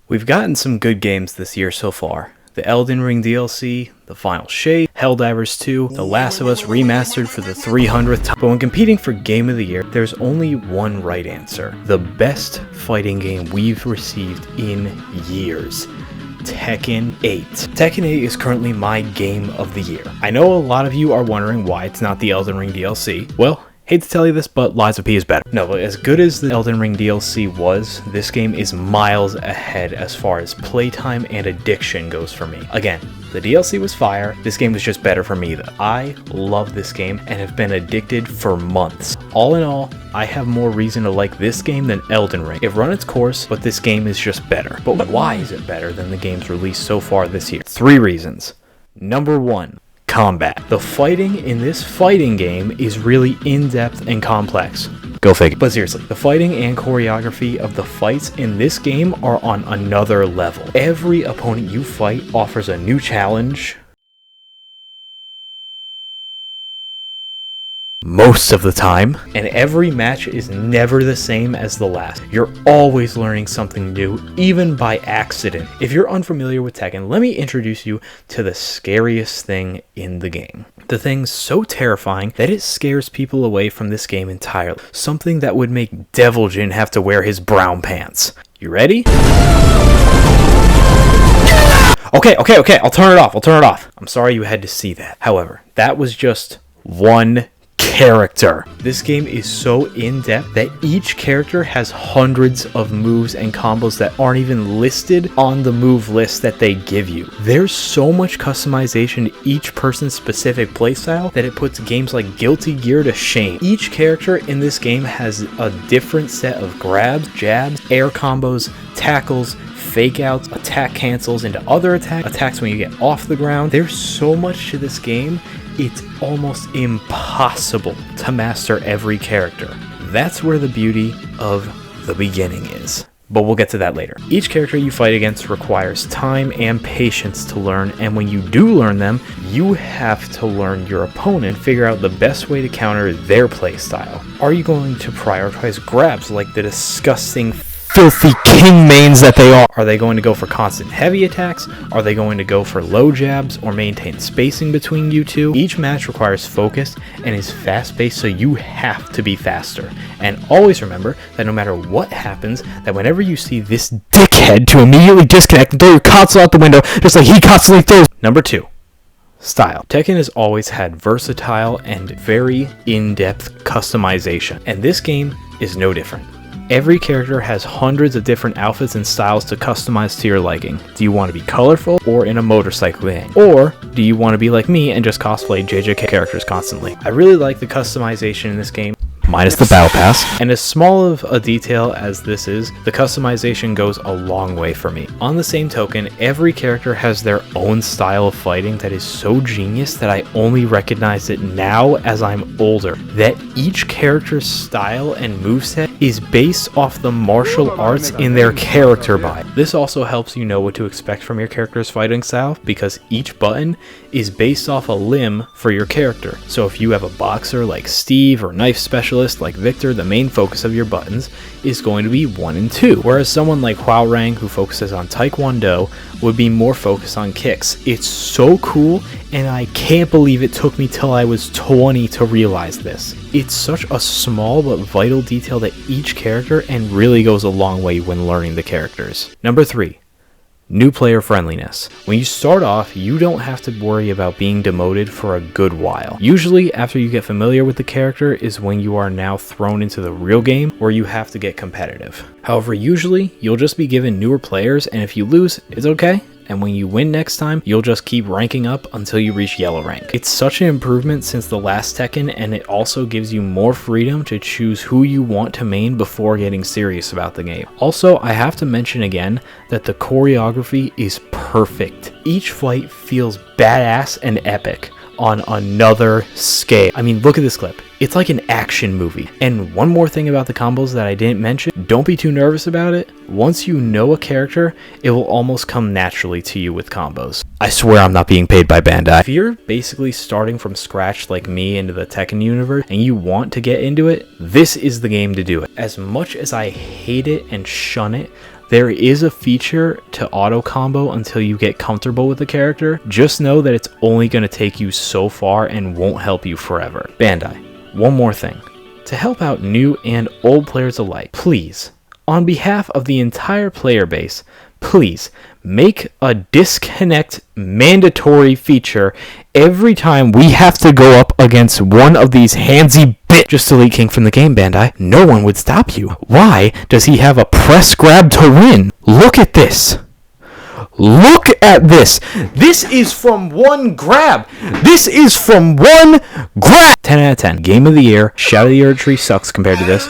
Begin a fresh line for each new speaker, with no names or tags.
We've gotten some good games this year so far. The Elden Ring DLC, The Final Shade, Helldivers 2, The Last of Us remastered for the 300th time. But when competing for Game of the Year, there's only one right answer. The best fighting game we've received in years. Tekken 8. Tekken 8 is currently my game of the year. I know a lot of you are wondering why it's not the Elden Ring DLC. Well, hate to tell you this, but Lies of P is better. No, but as good as the Elden Ring DLC was, this game is miles ahead as far as playtime and addiction goes for me. Again, the DLC was fire, this game was just better for me though. I love this game and have been addicted for months. All in all, I have more reason to like this game than Elden Ring. It run its course, but this game is just better. But why is it better than the games released so far this year? 3 reasons. Number 1. Combat. The fighting in this fighting game is really in-depth and complex. Go figure. But seriously, the fighting and choreography of the fights in this game are on another level. Every opponent you fight offers a new challenge most of the time, and every match is never the same as the last. You're always learning something new, even by accident. If you're unfamiliar with Tekken, let me introduce you to the scariest thing in the game. The thing so terrifying that it scares people away from this game entirely. Something that would make Deviljin have to wear his brown pants. You ready? Okay, I'll turn it off. I'm sorry you had to see that. However, that was just one character. This game is so in-depth that each character has hundreds of moves and combos that aren't even listed on the move list that they give you. There's so much customization to each person's specific playstyle that it puts games like Guilty Gear to shame. Each character in this game has a different set of grabs, jabs, air combos, tackles, fake outs, attack cancels into other attacks when you get off the ground. There's so much to this game, it's almost impossible to master every character. That's where the beauty of the beginning is. But we'll get to that later. Each character you fight against requires time and patience to learn, and when you do learn them, you have to learn your opponent and figure out the best way to counter their playstyle. Are you going to prioritize grabs like the disgusting filthy king mains that they are? Are they going to go for constant heavy attacks? Are they going to go for low jabs or maintain spacing between you two? Each match requires focus and is fast-paced, so you have to be faster. And always remember that no matter what happens, that whenever you see this dickhead to immediately disconnect and throw your console out the window just like he constantly throws. Number 2. Style. Tekken has always had versatile and very in-depth customization, and this game is no different. Every character has hundreds of different outfits and styles to customize to your liking. Do you want to be colorful or in a motorcycle gang? Or do you want to be like me and just cosplay JJK characters constantly? I really like the customization in this game, minus the battle pass. And as small of a detail as this is, the customization goes a long way for me. On the same token, every character has their own style of fighting that is so genius that I only recognize it now as I'm older. That each character's style and moveset is based off the martial arts in their character bio. This also helps you know what to expect from your character's fighting style, because each button is based off a limb for your character. So if you have a boxer like Steve or knife specialist like Victor, the main focus of your buttons is going to be 1 and 2. Whereas someone like Hwoarang, who focuses on Taekwondo, would be more focused on kicks. It's so cool, and I can't believe it took me till I was 20 to realize this. It's such a small but vital detail to each character and really goes a long way when learning the characters. Number 3. New player friendliness. When you start off, you don't have to worry about being demoted for a good while. Usually, after you get familiar with the character is when you are now thrown into the real game where you have to get competitive. However, usually, you'll just be given newer players, and if you lose, it's okay. And when you win next time, you'll just keep ranking up until you reach yellow rank. It's such an improvement since the last Tekken, and it also gives you more freedom to choose who you want to main before getting serious about the game. Also, I have to mention again that the choreography is perfect. Each fight feels badass and epic on another scale. I mean, look at this clip. It's like an action movie. And one more thing about the combos that I didn't mention, don't be too nervous about it. Once you know a character, it will almost come naturally to you with combos. I swear I'm not being paid by Bandai. If you're basically starting from scratch like me into the Tekken universe and you want to get into it, this is the game to do it. As much as I hate it and shun it, There is a feature to auto combo until you get comfortable with the character. Just know that it's only going to take you so far and won't help you forever. Bandai, one more thing. To help out new and old players alike, please, on behalf of the entire player base, please make a disconnect mandatory feature every time we have to go up against one of these handsy bitch. Just delete King from the game, Bandai. No one would stop you. Why does he have a press grab to win? Look at this. Look at this. This is from one grab. This is from one grab. 10 out of 10. Game of the year. Shadow of the Erd Tree sucks compared to this.